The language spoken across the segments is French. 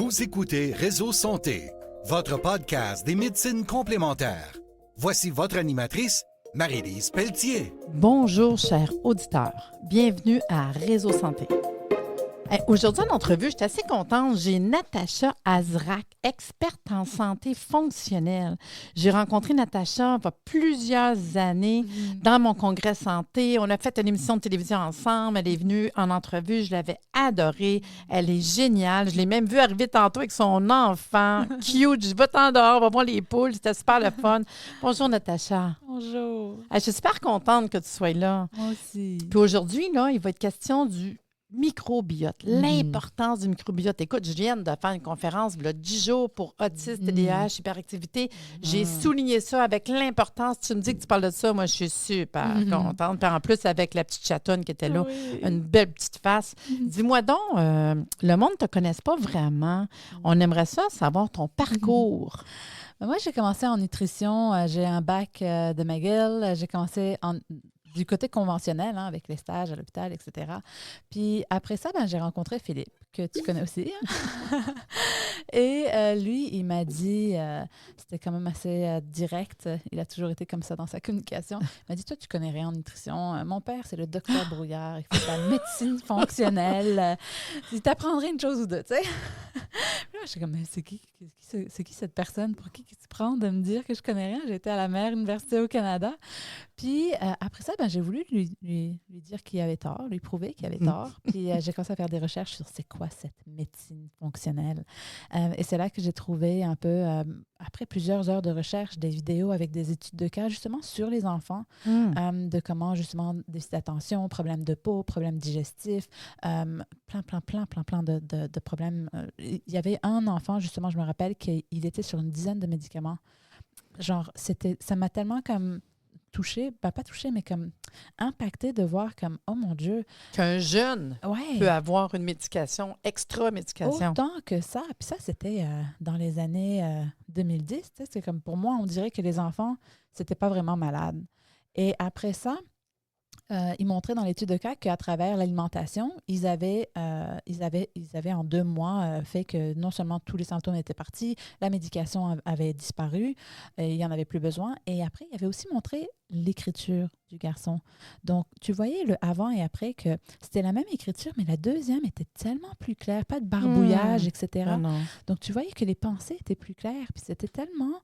Vous écoutez Réseau Santé, votre podcast des médecines complémentaires. Voici votre animatrice, Marie-Lise Pelletier. Bonjour, chers auditeurs. Bienvenue à Réseau Santé. Aujourd'hui, en entrevue, je suis assez contente. J'ai Natacha Azrak, experte en santé fonctionnelle. J'ai rencontré Natacha il y a plusieurs années dans mon congrès santé. On a fait une émission de télévision ensemble. Elle est venue en entrevue. Je l'avais adorée. Elle est géniale. Je l'ai même vue arriver tantôt avec son enfant. Cute. Je dis, va-t'en dehors, va voir les poules. C'était super le fun. Bonjour, Natacha. Bonjour. Je suis super contente que tu sois là. Moi aussi. Puis aujourd'hui, là, il va être question du microbiote, l'importance du microbiote. Écoute, je viens de faire une conférence il y a 10 jours pour autisme, TDAH, hyperactivité. J'ai souligné ça avec l'importance. Tu me dis que tu parles de ça, moi, je suis super contente. Puis en plus, avec la petite chatonne qui était là, une belle petite face. Dis-moi donc, le monde ne te connaisse pas vraiment. On aimerait ça savoir ton parcours. Moi, j'ai commencé en nutrition. J'ai un bac de McGill. J'ai commencé du côté conventionnel, avec les stages à l'hôpital, etc. Puis après ça, j'ai rencontré Philippe, que tu connais aussi. Et lui, il m'a dit, c'était quand même assez direct, il a toujours été comme ça dans sa communication. Il m'a dit, toi, tu connais rien en nutrition. Mon père, c'est le docteur Brouillard, il fait de la médecine fonctionnelle. Il t'apprendrait une chose ou deux, tu sais. Là, je suis comme, mais c'est qui cette personne? Pour qui tu prends de me dire que je connais rien? J'ai été à la meilleure université au Canada. Puis après ça, j'ai voulu lui dire qu'il avait tort, lui prouver qu'il avait tort. Puis j'ai commencé à faire des recherches sur c'est quoi cette médecine fonctionnelle. Et c'est là que j'ai trouvé un peu, après plusieurs heures de recherche, des vidéos avec des études de cas justement sur les enfants, de comment justement déficit d'attention, problèmes de peau, problèmes digestifs, plein de problèmes. Il y avait un enfant, justement, je me rappelle qu'il était sur une dizaine de médicaments. Genre, ça m'a tellement comme touchée, pas touchée, mais comme impactée de voir comme, oh mon Dieu. Qu'un jeune peut avoir une médication, extra médication. Autant que ça. Puis ça, c'était dans les années 2010. C'est comme pour moi, on dirait que les enfants, c'était pas vraiment malade. Et après ça, ils montraient dans l'étude de cas qu'à travers l'alimentation, ils avaient en 2 mois fait que non seulement tous les symptômes étaient partis, la médication avait disparu, il n'y en avait plus besoin. Et après, ils avaient aussi montré l'écriture du garçon. Donc, tu voyais le avant et après que c'était la même écriture, mais la deuxième était tellement plus claire, pas de barbouillage, etc. Donc, tu voyais que les pensées étaient plus claires. Puis c'était tellement...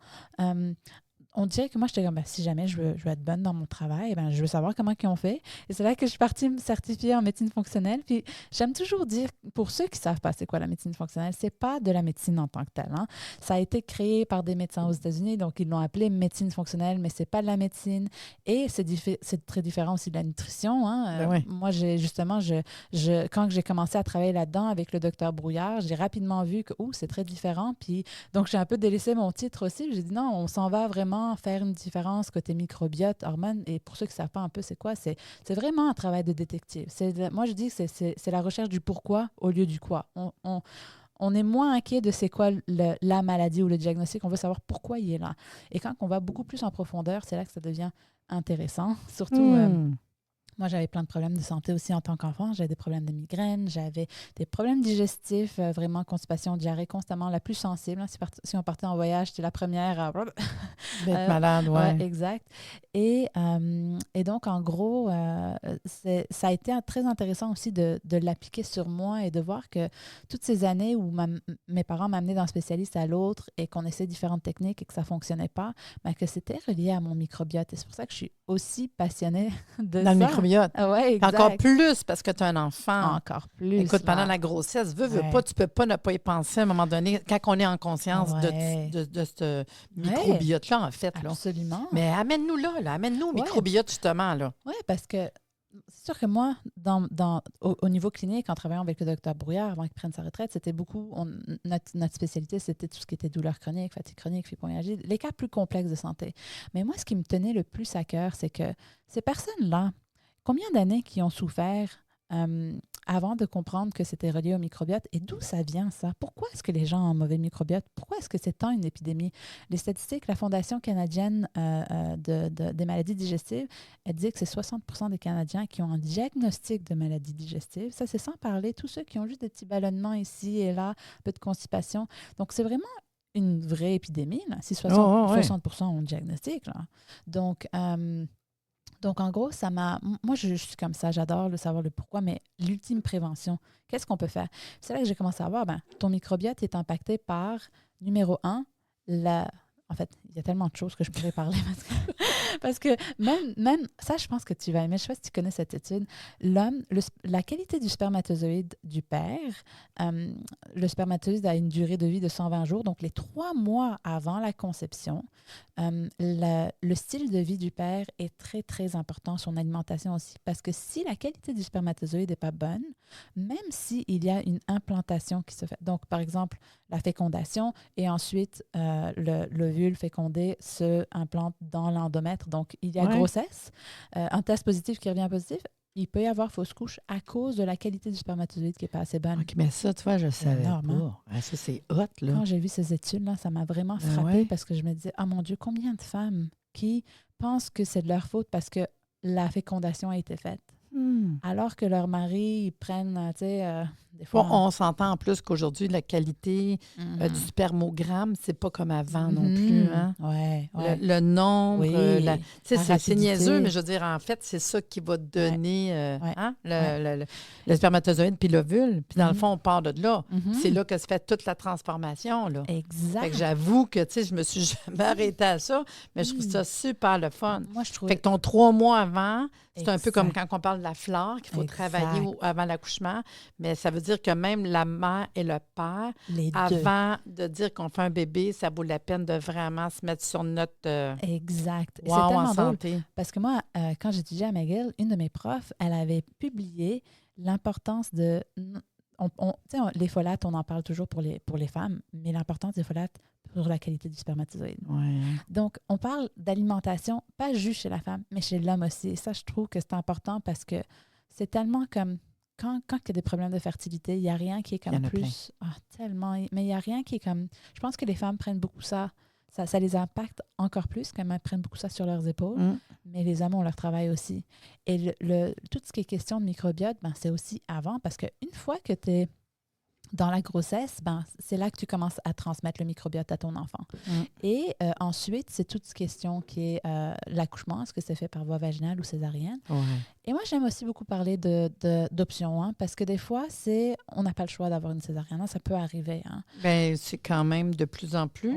on dirait que moi, j'étais comme, si jamais je veux être bonne dans mon travail, je veux savoir comment ils ont fait. Et c'est là que je suis partie me certifier en médecine fonctionnelle. Puis j'aime toujours dire, pour ceux qui ne savent pas c'est quoi la médecine fonctionnelle, c'est pas de la médecine en tant que telle. Ça a été créé par des médecins aux États-Unis, donc ils l'ont appelé médecine fonctionnelle, mais c'est pas de la médecine. Et c'est très différent aussi de la nutrition. Moi, quand j'ai commencé à travailler là-dedans avec le docteur Brouillard, j'ai rapidement vu que c'est très différent. Puis donc, j'ai un peu délaissé mon titre aussi. J'ai dit non, on s'en va vraiment faire une différence côté microbiote, hormones. Et pour ceux qui ne savent pas un peu c'est quoi, c'est vraiment un travail de détective. Moi, je dis que c'est la recherche du pourquoi au lieu du quoi. On est moins inquiet de c'est quoi la maladie ou le diagnostic. On veut savoir pourquoi il est là. Et quand on va beaucoup plus en profondeur, c'est là que ça devient intéressant. Surtout... moi, j'avais plein de problèmes de santé aussi en tant qu'enfant. J'avais des problèmes de migraine, j'avais des problèmes digestifs, vraiment constipation, diarrhée constamment, la plus sensible. Si on partait en voyage, j'étais la première à... D'être malade, exact. Et donc, en gros, ça a été très intéressant aussi de l'appliquer sur moi et de voir que toutes ces années où mes parents m'amenaient d'un spécialiste à l'autre et qu'on essayait différentes techniques et que ça ne fonctionnait pas, que c'était relié à mon microbiote. Et c'est pour ça que je suis aussi passionnée de dans le microbiote. Encore plus parce que tu as un enfant. Encore plus. Écoute, pendant la grossesse, veux pas, tu peux pas ne pas y penser à un moment donné, quand on est en conscience de ce microbiote-là, en fait. Absolument. Là. Mais amène-nous là. Amène-nous au microbiote, justement. Oui, parce que c'est sûr que moi, au niveau clinique, en travaillant avec le docteur Brouillard avant qu'il prenne sa retraite, c'était beaucoup... notre spécialité, c'était tout ce qui était douleur chronique, fatigue chronique, fibromyalgie, les cas plus complexes de santé. Mais moi, ce qui me tenait le plus à cœur, c'est que ces personnes-là, combien d'années qui ont souffert avant de comprendre que c'était relié au microbiote. Et d'où ça vient, ça? Pourquoi est-ce que les gens ont un mauvais microbiote? Pourquoi est-ce que c'est tant une épidémie? Les statistiques, la Fondation canadienne des maladies digestives, elle dit que c'est 60% des Canadiens qui ont un diagnostic de maladie digestive. Ça, c'est sans parler tous ceux qui ont juste des petits ballonnements ici et là, un peu de constipation. Donc, c'est vraiment une vraie épidémie, là, si 60% ont le diagnostic. Là. Donc, en gros, ça m'a... Moi, je suis comme ça, j'adore savoir le pourquoi, mais l'ultime prévention, qu'est-ce qu'on peut faire? C'est là que j'ai commencé à voir, ton microbiote est impacté par, numéro 1, En fait, il y a tellement de choses que je pourrais parler parce que même ça, je pense que tu vas aimer. Je ne sais pas si tu connais cette étude. La qualité du spermatozoïde du père, le spermatozoïde a une durée de vie de 120 jours. Donc, les 3 mois avant la conception, le style de vie du père est très, très important, son alimentation aussi. Parce que si la qualité du spermatozoïde n'est pas bonne, même s'il y a une implantation qui se fait, donc par exemple, la fécondation et ensuite l'ovule fécondé se implante dans l'endomètre. Donc, il y a grossesse, un test positif qui revient positif. Il peut y avoir fausse couche à cause de la qualité du spermatozoïde qui n'est pas assez bonne. OK, mais ça, tu vois, je ne savais pas. Ça, c'est hot, là. Quand j'ai vu ces études-là, ça m'a vraiment frappée parce que je me disais, mon Dieu, combien de femmes qui pensent que c'est de leur faute parce que la fécondation a été faite? Alors que leurs maris, ils prennent, tu sais, des fois... on s'entend en plus qu'aujourd'hui, la qualité du spermogramme, c'est pas comme avant non plus. Hein? Ouais. Le nombre, c'est niaiseux, mais je veux dire, en fait, c'est ça qui va donner le spermatozoïde puis l'ovule. Puis dans le fond, on part de là. C'est là que se fait toute la transformation. Là. Exact. Fait que j'avoue que, tu sais, je me suis jamais arrêtée à ça, mais je trouve ça super le fun. Moi, je trouve... Fait que ton 3 mois avant, c'est un peu comme quand on parle de la flore qu'il faut travailler avant l'accouchement, mais ça veut dire que même la mère et le père, avant de dire qu'on fait un bébé, ça vaut la peine de vraiment se mettre sur notre exact. Wow, c'est tellement en santé. Drôle, parce que moi, quand j'étudiais à McGill, une de mes profs, elle avait publié l'importance de... les folates, on en parle toujours pour les femmes, mais l'importance des folates pour la qualité du spermatozoïde. Ouais. Donc, on parle d'alimentation, pas juste chez la femme, mais chez l'homme aussi. Et ça, je trouve que c'est important parce que c'est tellement comme... Quand il y a des problèmes de fertilité, il n'y a rien qui est comme plus... tellement... Mais il n'y a rien qui est comme... Je pense que les femmes prennent beaucoup ça les impacte encore plus quand elles prennent beaucoup ça sur leurs épaules. Mais les hommes ont leur travail aussi. Et tout ce qui est question de microbiote, c'est aussi avant, parce qu'une fois que tu es dans la grossesse, c'est là que tu commences à transmettre le microbiote à ton enfant. Et ensuite, c'est toute question qui est l'accouchement, est-ce que c'est fait par voie vaginale ou césarienne. Et moi, j'aime aussi beaucoup parler d'options, parce que des fois, on n'a pas le choix d'avoir une césarienne. Ça peut arriver. Bien, c'est quand même de plus en plus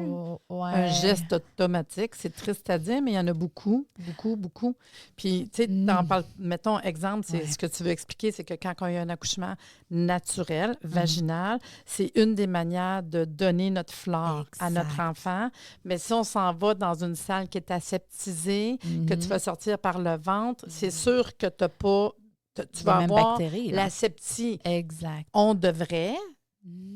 un geste automatique. C'est triste à dire, mais il y en a beaucoup, beaucoup, beaucoup. Puis, tu sais, t'en parles, mettons, exemple, c'est ce que tu veux expliquer, c'est que quand il y a un accouchement naturel, vaginal, c'est une des manières de donner notre flore à notre enfant. Mais si on s'en va dans une salle qui est aseptisée, que tu vas sortir par le ventre, c'est sûr que tu vas avoir l'aseptie. Exact. On devrait,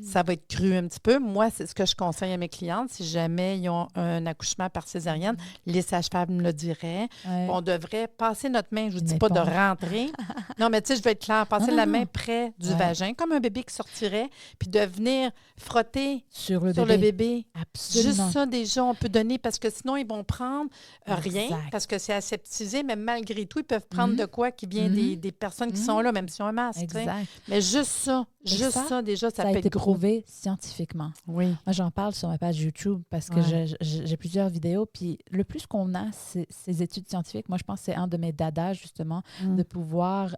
ça va être cru un petit peu. Moi, c'est ce que je conseille à mes clientes. Si jamais ils ont un accouchement par césarienne, les sages-femmes me le diraient. On devrait passer notre main, je ne vous dis pas de rentrer. Non, mais tu sais, je vais être claire, passer la main près du vagin, comme un bébé qui sortirait, puis de venir frotter sur le bébé. Absolument. Juste ça, déjà, on peut donner, parce que sinon, ils vont prendre rien, parce que c'est aseptisé, mais malgré tout, ils peuvent prendre de quoi qui vient des personnes qui sont là, même si ont un masque. Exact. Mais juste ça, déjà, ça peut a été être gros. prouvé scientifiquement. Oui. Moi, j'en parle sur ma page YouTube parce que j'ai plusieurs vidéos. Puis le plus qu'on a ces études scientifiques, moi, je pense que c'est un de mes dadas, justement, de pouvoir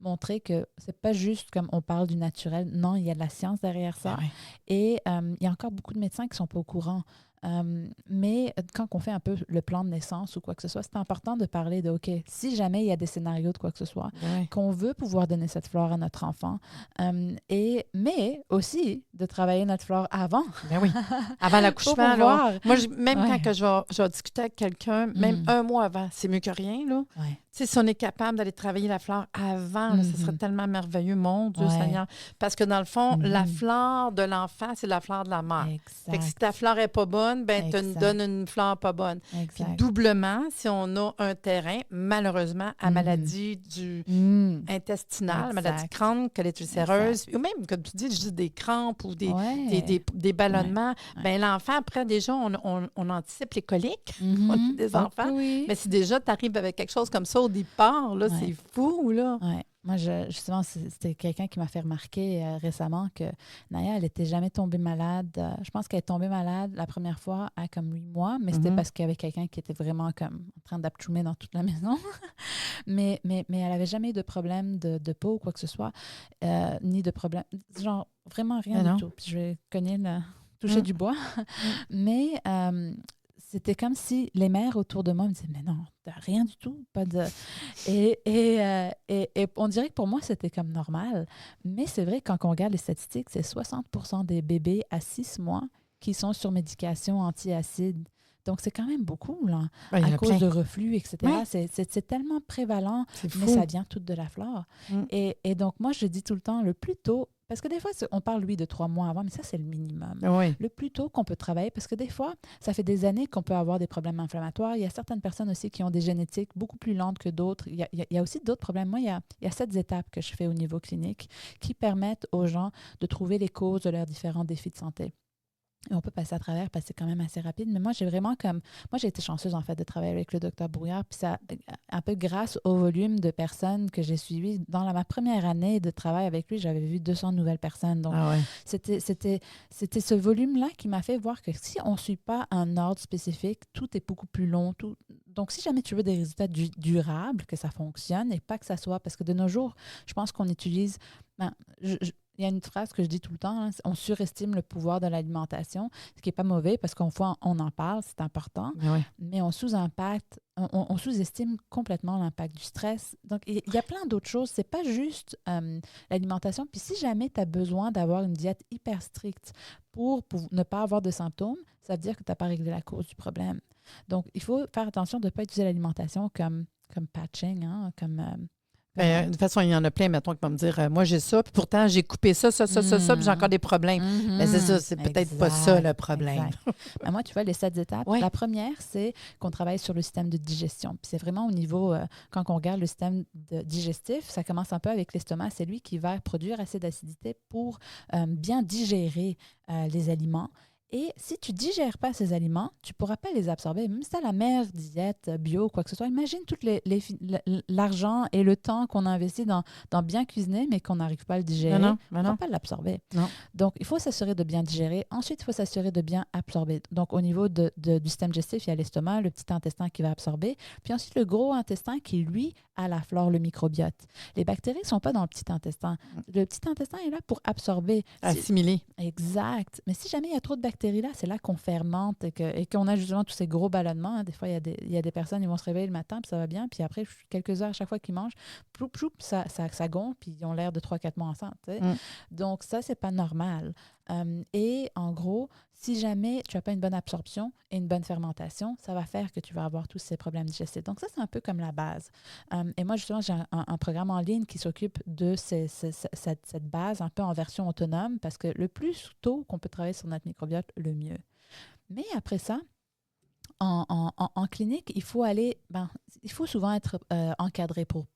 montrer que c'est pas juste comme on parle du naturel. Non, il y a de la science derrière ça. Et il y a encore beaucoup de médecins qui ne sont pas au courant. Mais quand on fait un peu le plan de naissance ou quoi que ce soit, c'est important de parler de, OK, si jamais il y a des scénarios de quoi que ce soit, qu'on veut pouvoir donner cette flore à notre enfant, mais aussi de travailler notre flore avant. Ben oui, avant l'accouchement. Moi, même quand que je vais discuter avec quelqu'un, même un mois avant, c'est mieux que rien. Là. Si on est capable d'aller travailler la flore avant, là, ce serait tellement merveilleux, mon Dieu Seigneur. Parce que dans le fond, la flore de l'enfant, c'est la flore de la mère. Fait que si ta flore n'est pas bonne, bonne, ben tu nous Exact. donnes une fleur pas bonne. Puis Exact. doublement, si on a un terrain, malheureusement, à maladie du intestinale, maladie Exact. chronique, colitis ulcéreuse, ou même, comme tu dis, juste des crampes ou des ballonnements, Ouais. ben l'enfant, après, déjà, on anticipe les coliques Mhm. on a des Oh, enfants. oui. Mais si déjà tu arrives avec quelque chose comme ça au départ, là, Ouais. c'est fou, là. Ouais. Moi, justement, c'était quelqu'un qui m'a fait remarquer récemment que Naya, elle n'était jamais tombée malade. Je pense qu'elle est tombée malade la première fois à comme 8 mois, mais c'était parce qu'il y avait quelqu'un qui était vraiment comme en train d'apchoumer dans toute la maison. mais elle n'avait jamais eu de problème de peau ou quoi que ce soit, ni de problème, genre vraiment rien Mais non. du tout. Puis je vais toucher du bois. Mais c'était comme si les mères autour de moi me disaient « Mais non, t'as rien du tout, pas de... » Et on dirait que pour moi, c'était comme normal. Mais c'est vrai, quand on regarde les statistiques, c'est 60% des bébés à 6 mois qui sont sur médication anti-acide. Donc, c'est quand même beaucoup, là, Ben, il y en à a cause plein. de reflux, etc. Ouais. C'est tellement prévalent, C'est mais fou. ça vient tout de la flore. Et donc, moi, je dis tout le temps, le plus tôt, parce que des fois, on parle, oui, de 3 mois avant, mais ça, c'est le minimum. Oui. Le plus tôt qu'on peut travailler, parce que des fois, ça fait des années qu'on peut avoir des problèmes inflammatoires. Il y a certaines personnes aussi qui ont des génétiques beaucoup plus lentes que d'autres. Il y a aussi d'autres problèmes. Moi, il y a 7 étapes que je fais au niveau clinique qui permettent aux gens de trouver les causes de leurs différents défis de santé. Et on peut passer à travers parce que c'est quand même assez rapide. Mais moi, j'ai été chanceuse, en fait, de travailler avec le docteur Brouillard. Puis ça, un peu grâce au volume de personnes que j'ai suivies. Dans ma première année de travail avec lui, j'avais vu 200 nouvelles personnes. Donc, c'était ce volume-là qui m'a fait voir que si on ne suit pas un ordre spécifique, tout est beaucoup plus long. Donc, si jamais tu veux des résultats durables, que ça fonctionne et pas que ça soit... Parce que de nos jours, je pense qu'on utilise... il y a une phrase que je dis tout le temps, hein, on surestime le pouvoir de l'alimentation, ce qui n'est pas mauvais parce qu'on en parle, c'est important, mais on sous-estime complètement l'impact du stress. Donc, il y a plein d'autres choses. Ce n'est pas juste l'alimentation. Puis si jamais tu as besoin d'avoir une diète hyper stricte pour ne pas avoir de symptômes, ça veut dire que tu n'as pas réglé la cause du problème. Donc, il faut faire attention de ne pas utiliser l'alimentation comme patching, hein, Ben, de toute façon, il y en a plein, mettons, qui vont me dire moi, j'ai ça, puis pourtant, j'ai coupé ça, puis j'ai encore des problèmes. Mais c'est ça, c'est peut-être pas ça le problème. Ben, moi, tu vois, les 7 étapes, la première, c'est qu'on travaille sur le système de digestion. Puis c'est vraiment au niveau, quand on regarde le système digestif, ça commence un peu avec l'estomac. C'est lui qui va produire assez d'acidité pour bien digérer les aliments. Et si tu ne digères pas ces aliments, tu ne pourras pas les absorber. Même si tu as la meilleure diète bio, quoi que ce soit, imagine tout l'argent et le temps qu'on a investi dans bien cuisiner, mais qu'on n'arrive pas à le digérer. On ne pourra pas l'absorber. Donc, il faut s'assurer de bien digérer. Ensuite, il faut s'assurer de bien absorber. Donc, au niveau du système digestif, il y a l'estomac, le petit intestin qui va absorber. Puis ensuite, le gros intestin qui, lui, a la flore, le microbiote. Les bactéries ne sont pas dans le petit intestin. Le petit intestin est là pour absorber. Assimiler. Exact. Mais si jamais il y a trop de bactéries, là, c'est là qu'on fermente et qu'on a justement tous ces gros ballonnements. Hein. Des fois, il y a des personnes, ils vont se réveiller le matin, puis ça va bien, puis après, quelques heures à chaque fois qu'ils mangent, ça gonfle, puis ils ont l'air de 3-4 mois enceintes. Donc, ça, c'est pas normal. Et en gros, si jamais tu n'as pas une bonne absorption et une bonne fermentation, ça va faire que tu vas avoir tous ces problèmes digestifs. Donc, ça, c'est un peu comme la base. Et moi, justement, j'ai un programme en ligne qui s'occupe de cette base un peu en version autonome parce que le plus tôt qu'on peut travailler sur notre microbiote, le mieux. Mais après ça, en clinique, il faut souvent être encadré pour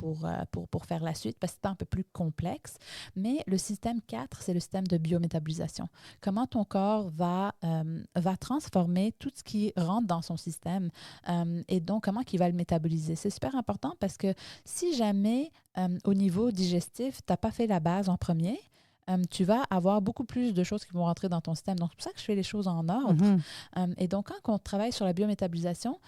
faire la suite parce que c'est un peu plus complexe. Mais le système 4, c'est le système de biométabolisation. Comment ton corps va transformer tout ce qui rentre dans son système et donc comment il va le métaboliser. C'est super important parce que si jamais au niveau digestif, tu n'as pas fait la base en premier, tu vas avoir beaucoup plus de choses qui vont rentrer dans ton système. Donc, c'est pour ça que je fais les choses en ordre. Et donc, quand on travaille sur la biométabolisation,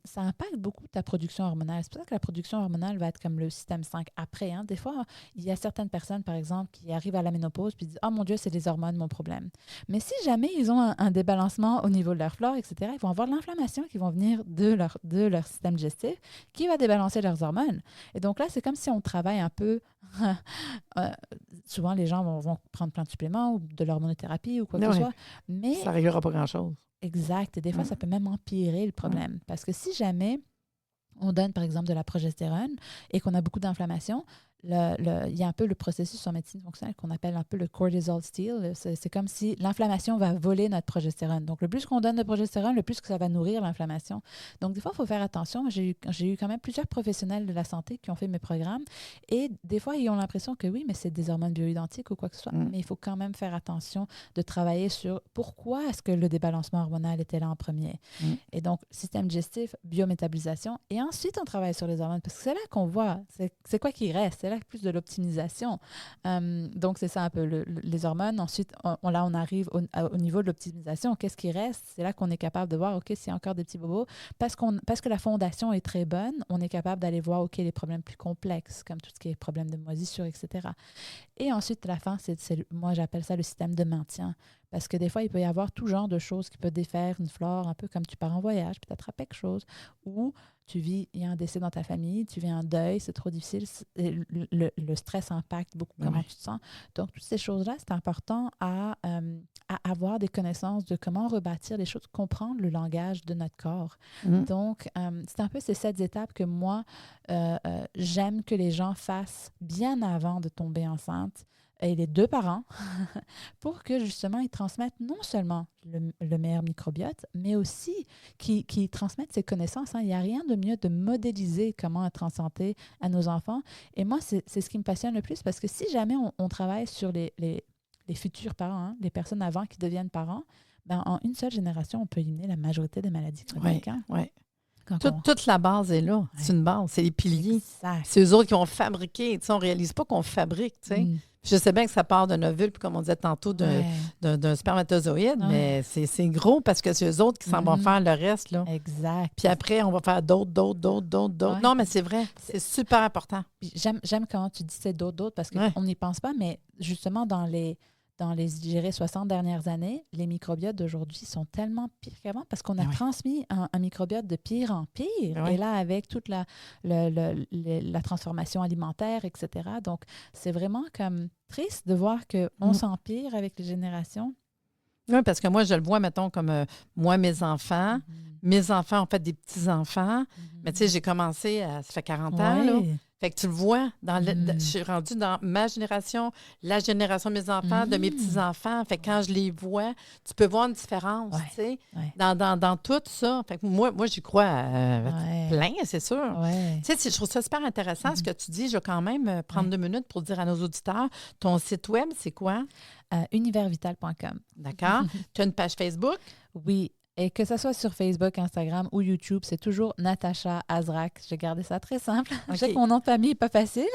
ça impacte beaucoup ta production hormonale. C'est pour ça que la production hormonale va être comme le système 5 après. Hein. Des fois, il y a certaines personnes, par exemple, qui arrivent à la ménopause puis disent « Ah, mon Dieu, c'est les hormones, mon problème. » Mais si jamais ils ont un débalancement au niveau de leur flore, etc., ils vont avoir de l'inflammation qui vont venir de leur système digestif qui va débalancer leurs hormones. Et donc là, c'est comme si on travaille un peu... souvent, les gens vont prendre plein de suppléments ou de l'hormonothérapie ou quoi que ce soit. Mais ça ne réglera pas grand-chose. Exact. Et des fois, ça peut même empirer le problème. Parce que si jamais on donne, par exemple, de la progestérone et qu'on a beaucoup d'inflammation, il y a un peu le processus en médecine fonctionnelle qu'on appelle un peu le cortisol steal. C'est comme si l'inflammation va voler notre progestérone. Donc, le plus qu'on donne de progestérone, le plus que ça va nourrir l'inflammation. Donc, des fois, il faut faire attention. J'ai eu quand même plusieurs professionnels de la santé qui ont fait mes programmes et des fois, ils ont l'impression que oui, mais c'est des hormones bioidentiques ou quoi que ce soit. Mais il faut quand même faire attention de travailler sur pourquoi est-ce que le débalancement hormonal était là en premier. Et donc, système digestif, biométabolisation. Et ensuite, on travaille sur les hormones parce que c'est là qu'on voit c'est quoi qui reste. C'est là plus de l'optimisation. Donc, c'est ça un peu les hormones. Ensuite, là, on arrive au niveau de l'optimisation. Qu'est-ce qui reste? C'est là qu'on est capable de voir, OK, s'il y a encore des petits bobos. Parce que la fondation est très bonne, on est capable d'aller voir, OK, les problèmes plus complexes, comme tout ce qui est problème de moisissure, etc. Et ensuite, la fin, moi, j'appelle ça le système de maintien. Parce que des fois, il peut y avoir tout genre de choses qui peuvent défaire une flore, un peu comme tu pars en voyage, puis tu attrapes quelque chose, ou il y a un décès dans ta famille, tu vis un deuil, c'est trop difficile, le stress impacte beaucoup comment tu te sens. Donc, toutes ces choses-là, c'est important à avoir des connaissances de comment rebâtir les choses, comprendre le langage de notre corps. Donc, c'est un peu ces 7 étapes que moi, j'aime que les gens fassent bien avant de tomber enceinte, et les 2 parents, pour que justement ils transmettent non seulement le meilleur microbiote, mais aussi qu'ils transmettent ces connaissances. Il n'y a rien de mieux de modéliser comment être en santé à nos enfants. Et moi, c'est ce qui me passionne le plus, parce que si jamais on travaille sur les futurs parents, les personnes avant qui deviennent parents, ben, en une seule génération, on peut éliminer la majorité des maladies chroniques. Oui. Toute la base est là. C'est une base, c'est les piliers. Exact. C'est eux autres qui vont fabriquer. On ne réalise pas qu'on fabrique. Je sais bien que ça part d'un ovule, puis comme on disait tantôt, d'un spermatozoïde, mais c'est gros parce que c'est eux autres qui s'en vont faire le reste. Là. Exact. Puis après, on va faire d'autres. Ouais. Non, mais c'est vrai. C'est super important. J'aime comment tu dis c'est d'autres parce qu'on n'y pense pas, mais justement, dans les, je dirais, 60 dernières années, les microbiotes d'aujourd'hui sont tellement pires qu'avant parce qu'on a transmis un microbiote de pire en pire. Et là, avec toute la transformation alimentaire, etc. Donc, c'est vraiment comme triste de voir qu'on s'empire avec les générations. Oui, parce que moi, je le vois, mettons, comme moi, mes enfants. Mes enfants ont fait des petits-enfants. Mais tu sais, j'ai commencé, ça fait 40 ans, là. Fait que tu le vois, je suis rendue dans ma génération, la génération de mes enfants, de mes petits-enfants. Fait que quand je les vois, tu peux voir une différence, tu sais, dans tout ça. Fait que moi j'y crois plein, c'est sûr. Tu sais, je trouve ça super intéressant, ce que tu dis. Je vais quand même prendre 2 minutes pour dire à nos auditeurs, ton site web, c'est quoi? Universvital.com. D'accord. Tu as une page Facebook? Oui. Et que ce soit sur Facebook, Instagram ou YouTube, c'est toujours Natacha Azrak. J'ai gardé ça très simple. Je sais que mon nom de famille n'est pas facile.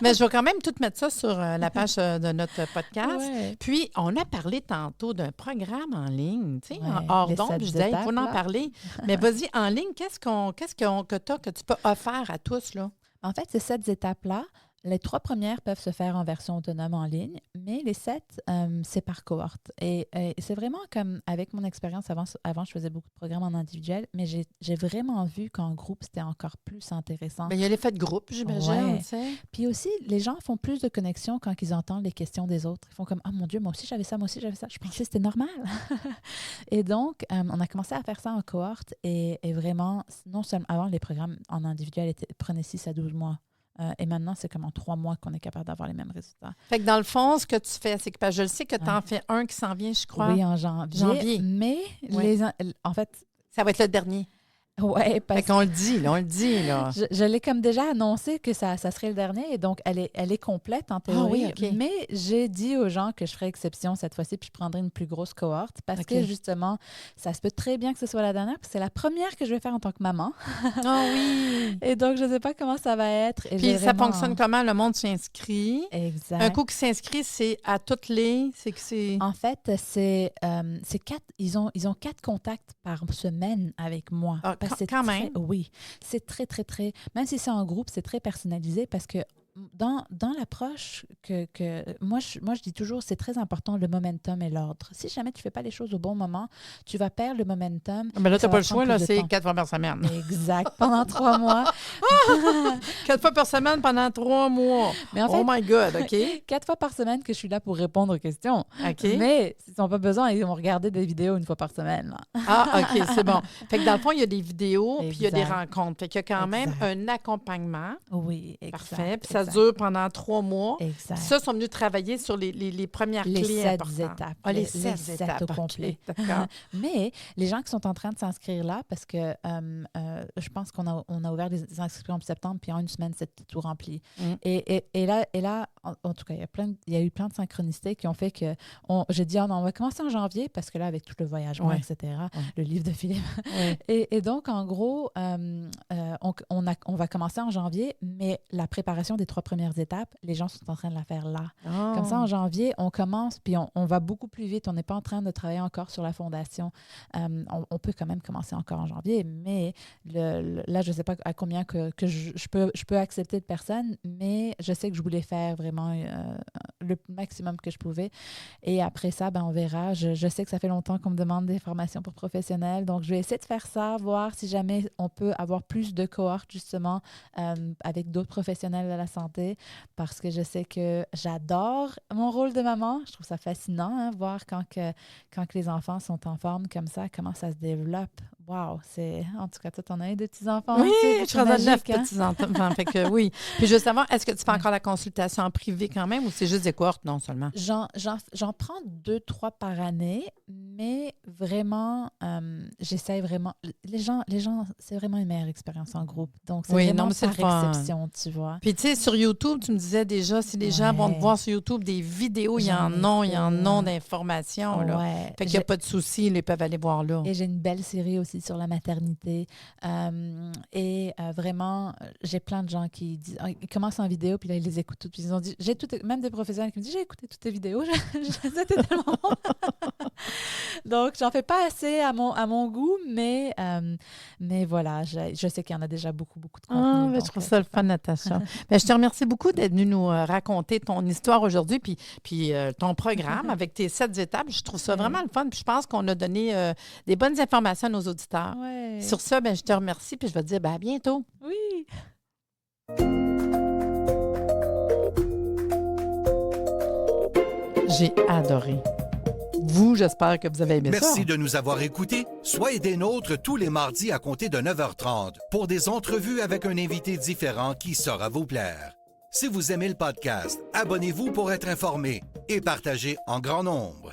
Mais je vais quand même tout mettre ça sur la page de notre podcast. Puis, on a parlé tantôt d'un programme en ligne, tu sais, hors d'onde. Je disais, il faut en parler. Mais vas-y, en ligne, qu'est-ce que tu peux offrir à tous, là? En fait, ces 7 étapes-là, les 3 premières peuvent se faire en version autonome en ligne, mais les 7, c'est par cohorte. Et c'est vraiment comme, avec mon expérience, avant, je faisais beaucoup de programmes en individuel, mais j'ai vraiment vu qu'en groupe, c'était encore plus intéressant. Bien, il y a l'effet de groupe, j'imagine. Puis aussi, les gens font plus de connexion quand ils entendent les questions des autres. Ils font comme « Ah, mon Dieu, moi aussi, j'avais ça, moi aussi, j'avais ça. Je pensais que c'était normal. » Et donc, on a commencé à faire ça en cohorte et vraiment, non seulement avant, les programmes en individuel prenaient 6 à 12 mois. Et maintenant, c'est comme en 3 mois qu'on est capable d'avoir les mêmes résultats. Fait que dans le fond, ce que tu fais, c'est que je le sais que tu en fais un qui s'en vient, je crois. Oui, en janvier. Mais en fait... Ça va être le dernier. Oui, parce qu'on le dit, là, Je l'ai comme déjà annoncé que ça serait le dernier, et donc elle est complète en théorie. Mais j'ai dit aux gens que je ferais exception cette fois-ci, puis je prendrai une plus grosse cohorte, parce que justement, ça se peut très bien que ce soit la dernière, parce que c'est la première que je vais faire en tant que maman. Et donc, je ne sais pas comment ça va être. Et puis ça fonctionne comment? Le monde s'inscrit. Exact. Un coup qui s'inscrit, c'est à toutes les... En fait, c'est 4... Ils ont 4 contacts par semaine avec moi. Quand même. Oui, c'est très, très, très... Même si c'est en groupe, c'est très personnalisé parce que dans l'approche que moi, je dis toujours, c'est très important, le momentum et l'ordre. Si jamais tu ne fais pas les choses au bon moment, tu vas perdre le momentum. Mais là, tu n'as pas le choix, là, c'est 4 fois par semaine. Exact, pendant 3 mois. 4 fois par semaine pendant 3 mois. Mais en fait, oh my God, OK. 4 fois par semaine que je suis là pour répondre aux questions. OK. Mais s'ils n'ont pas besoin, ils vont regarder des vidéos 1 fois par semaine. Là. Ah, OK, c'est bon. Fait que dans le fond, il y a des vidéos, puis il y a des rencontres. Fait qu'il y a quand même un accompagnement. Oui, exact. Parfait. Puis ça dure pendant 3 mois. Exact. Ça, ils sont venus travailler sur les premières Les clés 7 importantes. étapes. Ah, les 7 étapes au OK, complet. D'accord. Mais les gens qui sont en train de s'inscrire là, parce que je pense qu'on a ouvert les inscriptions en septembre, puis en une semaine, c'était tout rempli. Et là, en tout cas, il y a eu plein de synchronicités qui ont fait que j'ai dit, non, on va commencer en janvier, parce que là, avec tout le voyagement, etc., le livre de Philippe. Et donc, en gros, on va commencer en janvier, mais la préparation des 3 premières étapes, les gens sont en train de la faire là. Oh. Comme ça, en janvier, on commence, puis on va beaucoup plus vite. On n'est pas en train de travailler encore sur la fondation. On peut quand même commencer encore en janvier, mais là, je ne sais pas à combien que je peux accepter de personnes, mais je sais que je voulais faire vraiment le maximum que je pouvais. Et après ça, on verra. Je sais que ça fait longtemps qu'on me demande des formations pour professionnels, donc je vais essayer de faire ça, voir si jamais on peut avoir plus de cohortes, justement, avec d'autres professionnels de la santé, parce que je sais que j'adore mon rôle de maman. Je trouve ça fascinant, hein, voir quand les enfants sont en forme comme ça, comment ça se développe. Wow! En tout cas, toi, t'en as eu de petits-enfants. Oui, je suis rendue à 9 hein? petits-enfants. Fait que oui. Puis je veux savoir, est-ce que tu fais encore la consultation en privé quand même ou c'est juste des cohortes? Non, seulement. J'en prends 2-3 par année, mais vraiment, j'essaye vraiment. Les gens, c'est vraiment une meilleure expérience en groupe. Donc, c'est vraiment par exception, tu vois. Puis, tu sais, sur YouTube, tu me disais déjà, si les gens vont te voir sur YouTube des vidéos, il y en a d'informations. Là. Fait qu'il n'y a pas de souci, ils peuvent aller voir là. Et j'ai une belle série aussi sur la maternité. Vraiment, j'ai plein de gens qui disent, ils commencent en vidéo, puis là, ils les écoutent toutes. Puis ils ont dit, même des professionnels qui me disent, j'ai écouté toutes tes vidéos, c'était tellement bon. Donc, j'en fais pas assez à mon goût, mais voilà, je sais qu'il y en a déjà beaucoup de contenu. Je trouve ça le fun, Natacha. Je te remercie beaucoup d'être venue nous raconter ton histoire aujourd'hui, puis ton programme avec tes 7 étapes. Je trouve ça vraiment le fun. Puis je pense qu'on a donné des bonnes informations à nos auditeurs. Ouais. Sur ça, je te remercie, puis je vais te dire à bientôt. Oui! J'ai adoré. Vous, j'espère que vous avez aimé ça. Merci de nous avoir écoutés. Soyez des nôtres tous les mardis à compter de 9h30 pour des entrevues avec un invité différent qui saura vous plaire. Si vous aimez le podcast, abonnez-vous pour être informé et partagez en grand nombre.